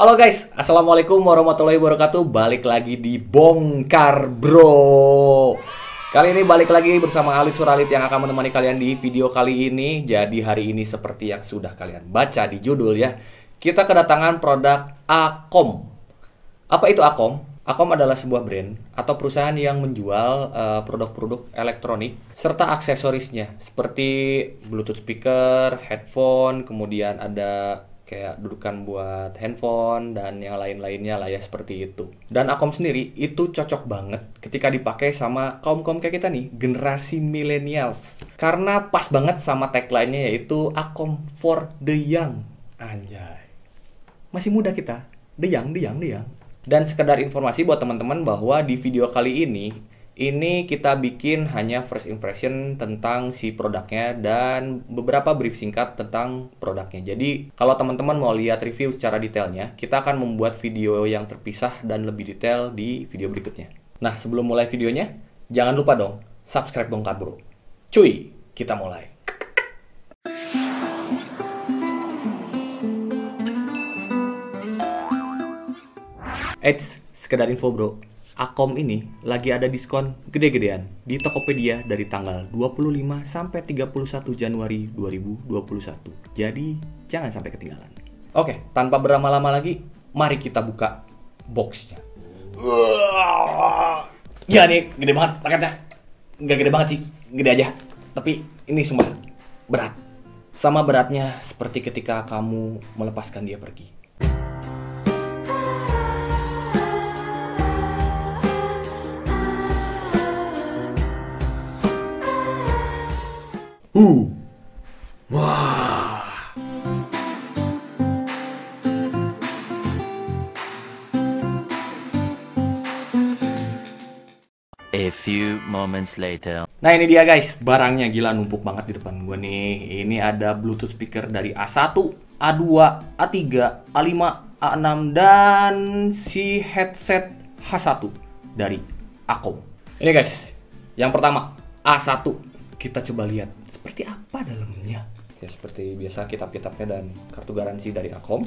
Halo guys, assalamualaikum warahmatullahi wabarakatuh. Balik lagi di Bongkar Bro. Kali ini balik lagi bersama Alit Suralit yang akan menemani kalian di video kali ini. Jadi hari ini seperti yang sudah kalian baca di judul ya, kita kedatangan produk Akom. Apa itu Akom? Akom adalah sebuah brand atau perusahaan yang menjual produk-produk elektronik serta aksesorisnya seperti Bluetooth speaker, headphone, kemudian ada kayak dudukan buat handphone dan yang lain-lainnya lah ya, seperti itu. Dan Akom sendiri itu cocok banget ketika dipakai sama kaum-kaum kayak kita nih, generasi millennials. Karena pas banget sama tagline-nya, yaitu Akom for the young. Anjay. Masih muda kita. The young. Dan sekedar informasi buat teman-teman bahwa di video kali ini kita bikin hanya first impression tentang si produknya dan beberapa brief singkat tentang produknya. Jadi kalau teman-teman mau lihat review secara detailnya, kita akan membuat video yang terpisah dan lebih detail di video berikutnya. Nah, sebelum mulai videonya, jangan lupa dong subscribe Bongkar Bro. Cuy, kita mulai. Eits, sekedar info bro, Akom ini lagi ada diskon gede-gedean di Tokopedia dari tanggal 25 sampai 31 Januari 2021. Jadi, jangan sampai ketinggalan. Oke, tanpa berlama-lama lagi, mari kita buka boxnya. Ya nih, gede banget paketnya. Nggak gede banget sih, gede aja. Tapi ini sumpah berat. Sama beratnya seperti ketika kamu melepaskan dia pergi. Wah. A few moments later. Nah ini dia guys, barangnya gila numpuk banget di depan gue nih. Ini ada Bluetooth speaker dari A1, A2, A3, A5, A6 dan si headset H1 dari Akom. Ini guys, yang pertama A1. Kita coba lihat seperti apa dalamnya. Ya seperti biasa kitab-kitabnya dan kartu garansi dari Akom.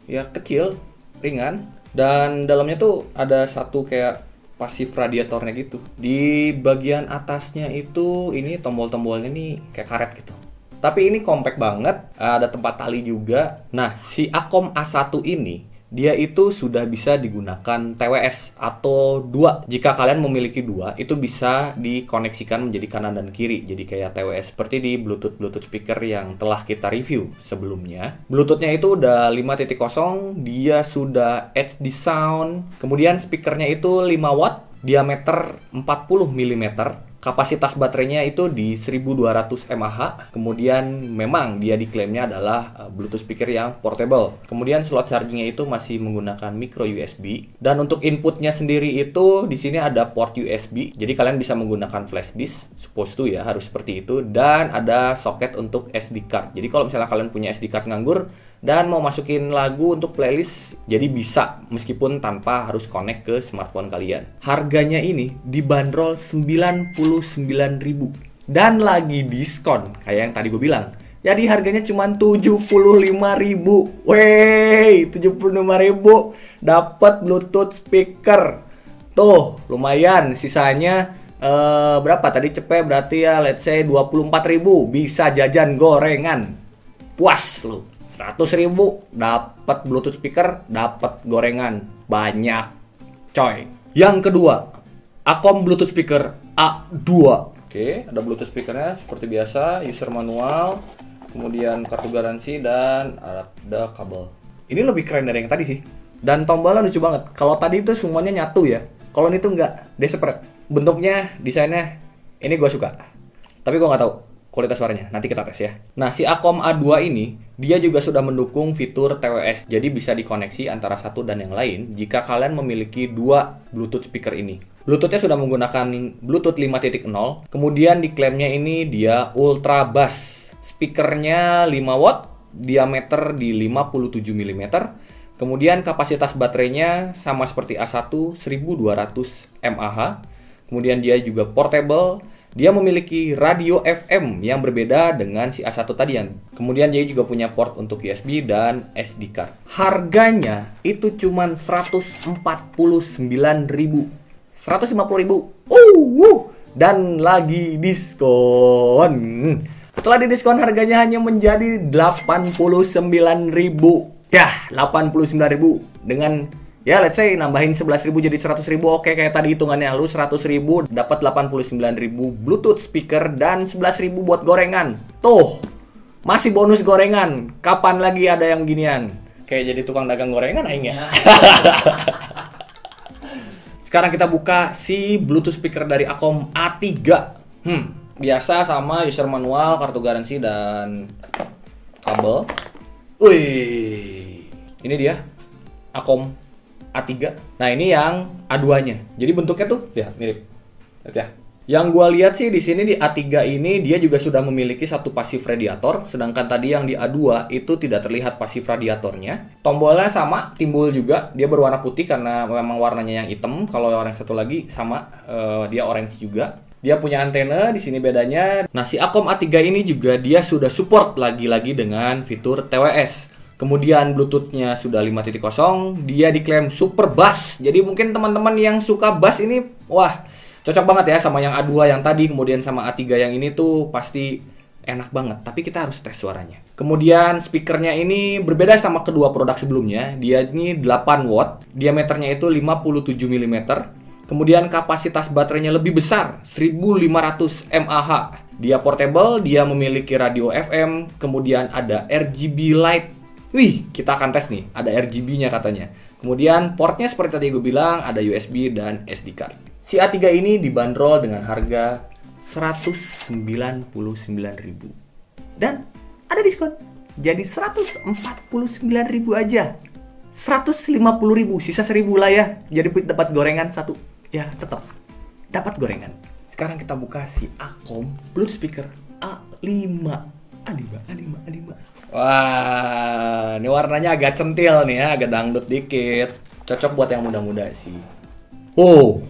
Ya kecil, ringan, dan dalamnya tuh ada satu kayak pasif radiatornya gitu. Di bagian atasnya itu ini tombol-tombolnya nih kayak karet gitu. Tapi ini compact banget, ada tempat tali juga. Nah, si Akom A1 ini dia itu sudah bisa digunakan TWS atau dua. Jika kalian memiliki dua, itu bisa dikoneksikan menjadi kanan dan kiri. Jadi kayak TWS seperti di Bluetooth speaker yang telah kita review sebelumnya. Bluetoothnya itu udah 5.0, dia sudah HD sound. Kemudian speakernya itu 5 watt, diameter 40 mm. Kapasitas baterainya itu di 1200 mAh. Kemudian memang dia diklaimnya adalah Bluetooth speaker yang portable. Kemudian slot chargingnya itu masih menggunakan micro USB. Dan untuk inputnya sendiri itu di sini ada port USB. Jadi kalian bisa menggunakan flash disk, supposed to ya, harus seperti itu. Dan ada soket untuk SD card. Jadi kalau misalnya kalian punya SD card nganggur dan mau masukin lagu untuk playlist, jadi bisa meskipun tanpa harus connect ke smartphone kalian. Harganya ini dibanderol 99.000 dan lagi diskon kayak yang tadi gue bilang. Jadi harganya cuma 75.000. Wey, 75.000 dapat Bluetooth speaker. Tuh, lumayan. Sisanya berapa tadi cepet, berarti ya let's say 24.000, bisa jajan gorengan. Puas lu. 100.000 dapat Bluetooth speaker, dapat gorengan banyak, coy. Yang kedua, Akom Bluetooth speaker A2. Oke, ada Bluetooth speakernya seperti biasa, user manual, kemudian kartu garansi dan ada kabel. Ini lebih keren dari yang tadi sih. Dan tombolnya lucu banget. Kalau tadi itu semuanya nyatu ya. Kalau ini tuh enggak, dia separate. Bentuknya, desainnya, ini gue suka. Tapi gue nggak tahu kualitas suaranya, nanti kita tes ya. Nah, si Akom A2 ini, dia juga sudah mendukung fitur TWS. Jadi bisa dikoneksi antara satu dan yang lain jika kalian memiliki dua Bluetooth speaker ini. Bluetoothnya sudah menggunakan Bluetooth 5.0. Kemudian diklaimnya ini dia Ultra Bass. Speakernya 5 watt, diameter di 57 mm. Kemudian kapasitas baterainya sama seperti A1, 1200 mAh. Kemudian dia juga portable. Dia memiliki radio FM yang berbeda dengan si A1 tadi yang. Kemudian dia juga punya port untuk USB dan SD card. Harganya itu cuman 149.000. 150.000. Dan lagi diskon. Setelah didiskon harganya hanya menjadi 89.000. Ya, 89.000 dengan ya let's say nambahin 11.000 jadi 100.000. Oke, kayak tadi hitungannya lu 100.000 dapat 89.000 Bluetooth speaker dan 11.000 buat gorengan. Tuh, masih bonus gorengan. Kapan lagi ada yang ginian? Kayak jadi tukang dagang gorengan aing ya. Sekarang kita buka si Bluetooth speaker dari Akom A3. Biasa sama user manual, kartu garansi dan kabel. Wih, ini dia Akom A3. Nah, ini yang A2-nya. Jadi bentuknya tuh ya mirip. Lihat ya. Yang gua lihat sih di sini di A3 ini dia juga sudah memiliki satu pasif radiator, sedangkan tadi yang di A2 itu tidak terlihat pasif radiatornya. Tombolnya sama, timbul juga. Dia berwarna putih karena memang warnanya yang hitam. Kalau yang satu lagi sama, dia orange juga. Dia punya antena, di sini bedanya. Nah, si Akom A3 ini juga dia sudah support lagi-lagi dengan fitur TWS. Kemudian Bluetooth-nya sudah 5.0, dia diklaim super bass. Jadi mungkin teman-teman yang suka bass ini, wah, cocok banget ya sama yang A2 yang tadi, kemudian sama A3 yang ini tuh pasti enak banget. Tapi kita harus tes suaranya. Kemudian speakernya ini berbeda sama kedua produk sebelumnya. Dia ini 8 watt, diameternya itu 57 mm. Kemudian kapasitas baterainya lebih besar, 1500 mAh. Dia portable, dia memiliki radio FM, kemudian ada RGB light. Wih, kita akan tes nih, ada RGB-nya katanya. Kemudian portnya seperti tadi gue bilang, ada USB dan SD card. Si A3 ini dibanderol dengan harga 199.000. Dan ada diskon. Jadi 149.000 aja. 150.000, sisa 1.000 lah ya. Jadi dapat gorengan satu. Ya, tetap dapat gorengan. Sekarang kita buka si Akom Bluetooth speaker A5. A5. Wah, ini warnanya agak centil nih ya, agak dangdut dikit. Cocok buat yang muda-muda sih. Oh,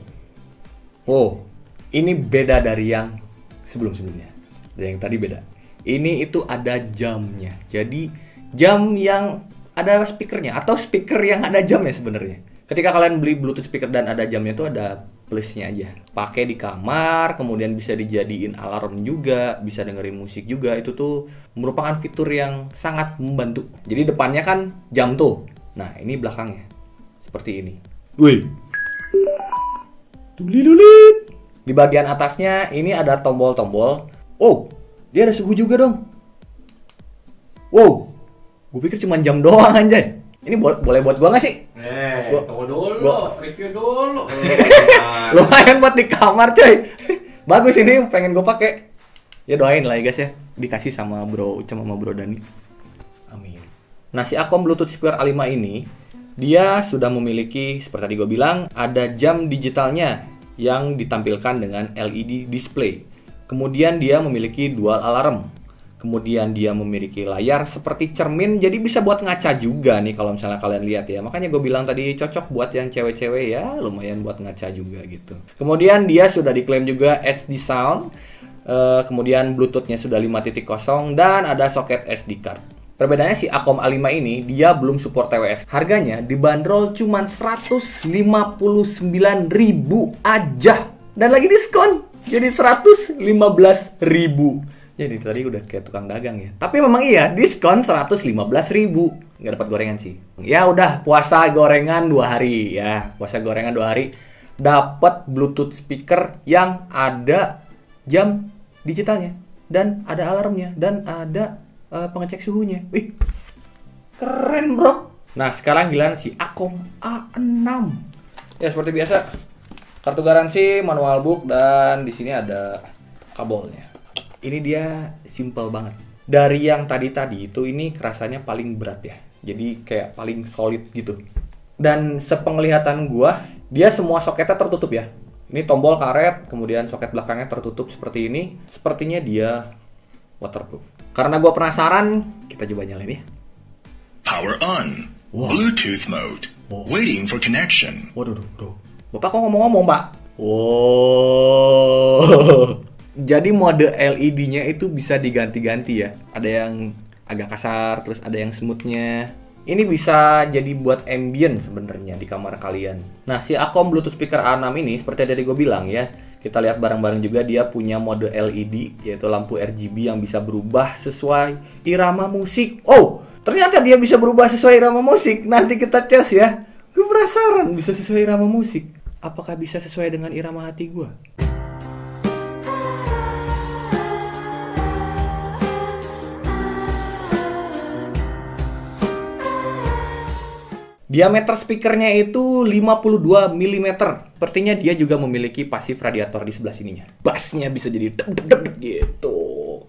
ini beda dari yang sebelum-sebelumnya. Dari yang tadi beda. Ini itu ada jamnya. Jadi jam yang ada speakernya atau speaker yang ada jamnya sebenarnya. Ketika kalian beli Bluetooth speaker dan ada jamnya itu ada plusnya aja. Pakai di kamar, kemudian bisa dijadiin alarm juga, bisa dengerin musik juga. Itu tuh merupakan fitur yang sangat membantu. Jadi depannya kan jam tuh. Nah, ini belakangnya. Seperti ini. Wih. Tulilulit. Di bagian atasnya ini ada tombol-tombol. Oh, dia ada suhu juga dong. Wow. Gue pikir cuma jam doang anjay. Ini boleh buat gua nggak sih? Tunggu dulu, review dulu. Lumayan buat di kamar coy. Bagus ini, pengen gua pakai. Ya doain lah ya guys ya, dikasih sama Bro Ucem sama Bro Dani. Amin. Nah, si Akom Bluetooth speaker A5 ini dia sudah memiliki seperti tadi gua bilang, ada jam digitalnya yang ditampilkan dengan LED display. Kemudian dia memiliki dual alarm. Kemudian dia memiliki layar seperti cermin, jadi bisa buat ngaca juga nih kalau misalnya kalian lihat ya. Makanya gue bilang tadi cocok buat yang cewek-cewek ya, lumayan buat ngaca juga gitu. Kemudian dia sudah diklaim juga HD sound, kemudian Bluetooth-nya sudah 5.0 dan ada soket SD card. Perbedaannya si Akom A5 ini dia belum support TWS. Harganya dibanderol cuma 159.000 aja dan lagi diskon jadi 115.000. Jadi tadi udah kayak tukang dagang ya. Tapi memang iya, diskon 115.000. Nggak dapat gorengan sih. Ya udah, puasa gorengan 2 hari ya. Puasa gorengan 2 hari. Dapat Bluetooth speaker yang ada jam digitalnya. Dan ada alarmnya. Dan ada pengecek suhunya. Wih, keren bro. Nah sekarang giliran si Akom A6. Ya seperti biasa. Kartu garansi, manual book, dan di sini ada kabelnya. Ini dia simple banget. Dari yang tadi itu ini rasanya paling berat ya. Jadi kayak paling solid gitu. Dan sepenglihatan gua, dia semua soketnya tertutup ya. Ini tombol karet, kemudian soket belakangnya tertutup seperti ini. Sepertinya dia waterproof. Karena gua penasaran, kita coba nyalain ya. Power on. Wow. Bluetooth mode. Wow. Waiting for connection. Waduh. Bapak kok ngomong-ngomong, Pak? Wow. Jadi mode LED-nya itu bisa diganti-ganti ya. Ada yang agak kasar, terus ada yang smooth-nya. Ini bisa jadi buat ambient sebenarnya di kamar kalian. Nah, si Acom Bluetooth speaker A6 ini seperti tadi gue bilang ya, kita lihat bareng-bareng juga dia punya mode LED, yaitu lampu RGB yang bisa berubah sesuai irama musik. Oh, ternyata dia bisa berubah sesuai irama musik. Nanti kita tes ya. Gue penasaran bisa sesuai irama musik. Apakah bisa sesuai dengan irama hati gue? Diameter speakernya itu 52 mm. Sepertinya dia juga memiliki pasif radiator di sebelah sininya. Bassnya bisa jadi deg deg deg gitu.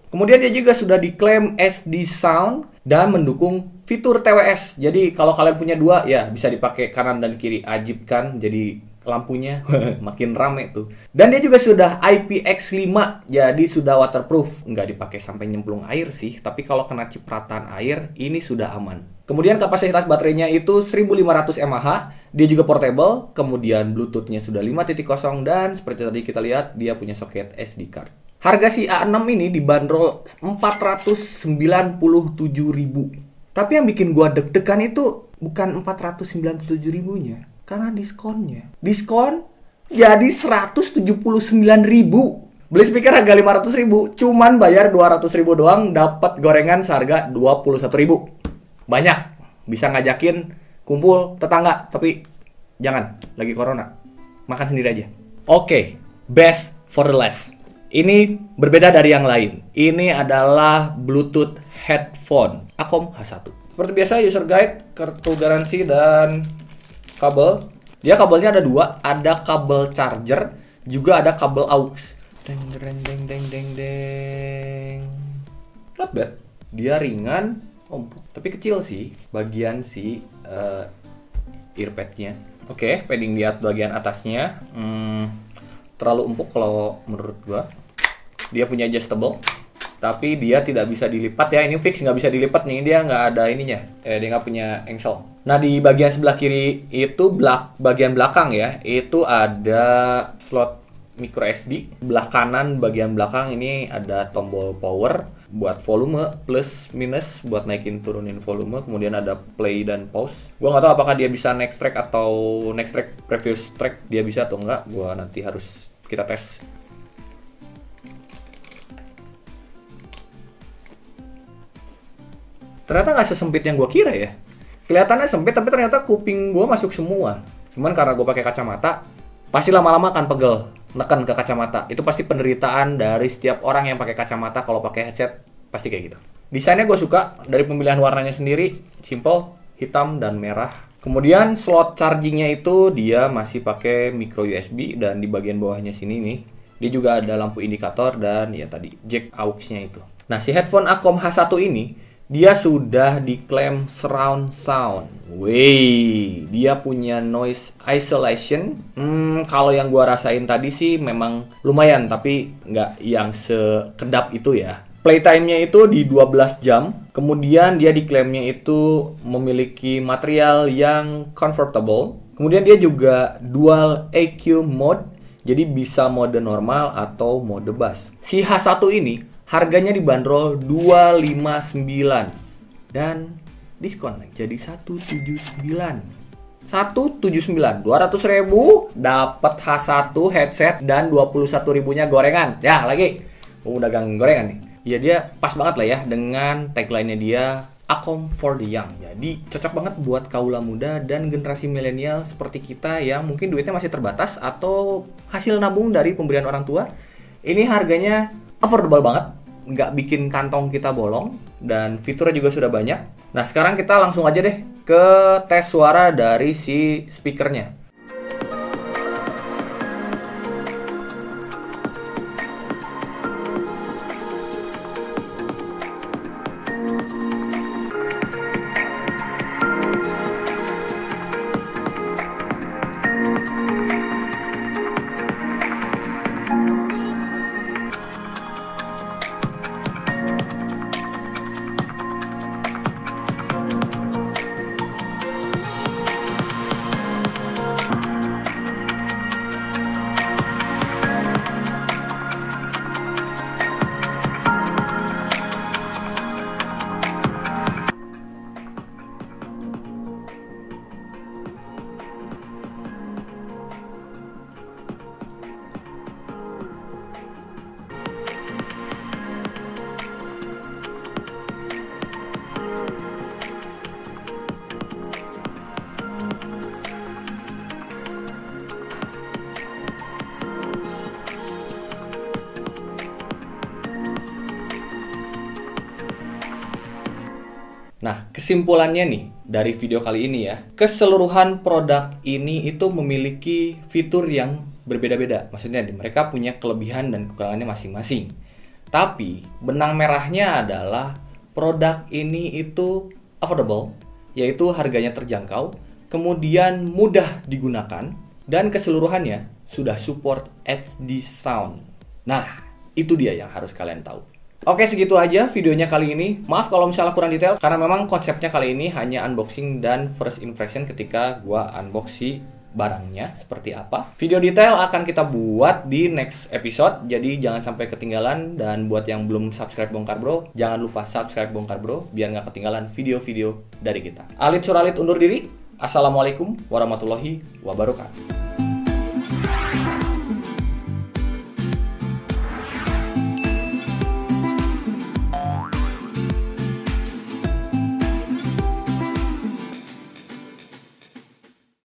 Kemudian dia juga sudah diklaim SD Sound dan mendukung fitur TWS. Jadi kalau kalian punya dua ya bisa dipakai kanan dan kiri. Ajib kan jadi lampunya makin rame tuh. Dan dia juga sudah IPX5, jadi sudah waterproof. Nggak dipakai sampai nyemplung air sih, tapi kalau kena cipratan air ini sudah aman. Kemudian kapasitas baterainya itu 1500 mAh, dia juga portable, kemudian Bluetooth-nya sudah 5.0 dan seperti tadi kita lihat dia punya soket SD card. Harga si A6 ini dibanderol 497.000. Tapi yang bikin gua deg-degan itu bukan 497.000-nya, karena diskonnya. Diskon jadi 179.000. Beli speaker harga 500.000, cuman bayar 200.000 doang, dapat gorengan seharga 21.000. Banyak, bisa ngajakin kumpul tetangga, tapi jangan, lagi corona. Makan sendiri aja. Oke, best for the last. Ini berbeda dari yang lain. Ini adalah Bluetooth headphone Acom H1. Seperti biasa, user guide, kartu garansi, dan kabel. Dia kabelnya ada dua, ada kabel charger, juga ada kabel aux. Deng deng deng deng deng deng. Not bad. Dia ringan, empuk, tapi kecil sih bagian si earpadnya. Oke, padding di bagian atasnya terlalu empuk kalau menurut gua. Dia punya adjustable, tapi dia tidak bisa dilipat ya. Ini fix nggak bisa dilipat nih, dia nggak ada ininya. Dia nggak punya engsel. Nah, di bagian sebelah kiri itu bagian belakang ya, itu ada slot micro SD. Belah kanan bagian belakang ini ada tombol power buat volume plus minus buat naikin turunin volume. Kemudian ada play dan pause. Gua nggak tahu apakah dia bisa next track atau next track previous track dia bisa atau enggak. Gua nanti harus kita tes. Ternyata nggak sesempit yang gua kira ya. Kelihatannya sempit tapi ternyata kuping gua masuk semua. Cuman karena gua pakai kacamata, pasti lama-lama akan pegel. Neken ke kacamata. Itu pasti penderitaan dari setiap orang yang pakai kacamata kalau pakai headset. Pasti kayak gitu. Desainnya gue suka. Dari pemilihan warnanya sendiri. Simple. Hitam dan merah. Kemudian slot chargingnya itu dia masih pakai micro USB. Dan di bagian bawahnya sini nih, dia juga ada lampu indikator. Dan ya tadi jack aux-nya itu. Nah, si headphone Acom H1 ini dia sudah diklaim surround sound. Wey, dia punya noise isolation. Kalau yang gua rasain tadi sih memang lumayan, tapi nggak yang sekedap itu ya. Playtime-nya itu di 12 jam. Kemudian dia diklaimnya itu memiliki material yang comfortable. Kemudian dia juga dual EQ mode. Jadi bisa mode normal atau mode bass. Si H1 ini harganya dibanderol 259 dan diskon jadi 179. 179, 200.000 dapat H1 headset dan 21.000-nya gorengan. Ya, lagi mau dagang gorengan nih. Ya dia pas banget lah ya dengan tagline-nya dia Acom for the Young. Jadi cocok banget buat kaula muda dan generasi milenial seperti kita yang mungkin duitnya masih terbatas atau hasil nabung dari pemberian orang tua. Ini harganya affordable banget, nggak bikin kantong kita bolong, dan fiturnya juga sudah banyak. Nah, sekarang kita langsung aja deh ke tes suara dari si speakernya. kesimpulannya nih dari video kali ini ya, keseluruhan produk ini itu memiliki fitur yang berbeda-beda. Maksudnya mereka punya kelebihan dan kekurangannya masing-masing. Tapi benang merahnya adalah produk ini itu affordable, yaitu harganya terjangkau, kemudian mudah digunakan, dan keseluruhannya sudah support HD sound. Nah, itu dia yang harus kalian tahu. Oke, segitu aja videonya kali ini. Maaf kalau misalnya kurang detail, karena memang konsepnya kali ini hanya unboxing dan first impression ketika gua unboxing barangnya seperti apa. Video detail akan kita buat di next episode, jadi jangan sampai ketinggalan. Dan buat yang belum subscribe Bongkar Bro, jangan lupa subscribe Bongkar Bro biar nggak ketinggalan video-video dari kita. Alit Suralit undur diri. Assalamualaikum warahmatullahi wabarakatuh.